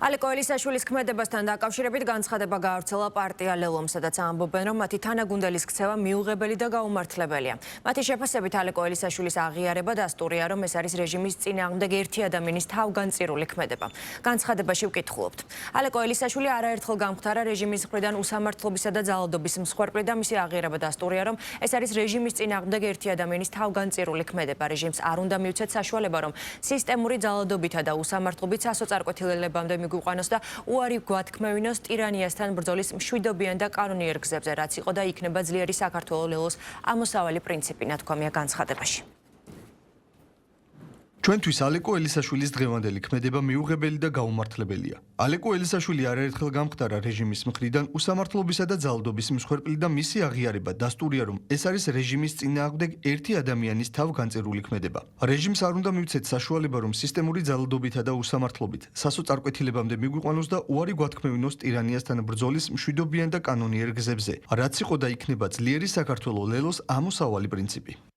ალეკო ელისაშვილის ქმედებასთან დაკავშირებით განცხადება გაავრცელა პარტია ლელომ, სადაც ამბობენ, რომ მათი თანაგუნდელის ქცევა მიუღებელი და გაუმართლებელია. მათი შეფასებით ალეკო ელისაშვილის აღიარება დასტურია, რომ ეს არის რეჟიმის წინააღმდეგ ერთი ადამიანის თავგანწირული ქმედება. განცხადებაში ვკითხულობთ. ალეკო ელისაშვილი არაერთხელ გამختარა რეჟიმის მხრიდან უსამართლობისა და ძალადობის მსხვერპლი და მისი აღიარება დასტურია, რომ ეს არის რეჟიმის წინააღმდეგ ერთი ადამიანის თავგანწირული ქმედება. რეჟიმს არ უნდა მივცეთ საშუალება, რომ სისტემური ძალადობითა და უსამართლობით სასოწარკვეთილებამდე მიგვიყვანოს და უარი გვათქმევინოს ტირანიასთან ბრძოლის მშვიდობიან და კანონიერ გზებზე, რაც იყო და იქნება ძლიერი საქართველოს ლელოს ამოსავალი პრინციპი, ნათქვამია განცხადებაში. ჩვენთვის ალეკო ელისაშვილის დღევანდელი ქმედება მიუღებელი და გაუმართლებელია. ალეკო ელისაშვილი არაერთხელ გამختარა რეჟიმის მხრიდან უსამართლობისა და ძალადობის მსხვერპლი და მისი აღიარება დასტურია, რომ ეს არის რეჟიმის წინააღმდეგ ერთი ადამიანის თავგანწირული ქმედება. რეჟიმს არ უნდა მივცეთ საშუალება, რომ სისტემური ძალადობითა და უსამართლობით სასოწარკვეთილებამდე მიგვიყვანოს და უარი გვათქმევინოს ტირანიასთან ბრძოლის მშვიდობიან და კანონიერ გზებზე, რაც იყო და იქნება ძლიერი საქართველოს ლელოს ამოსავალი პრინციპი.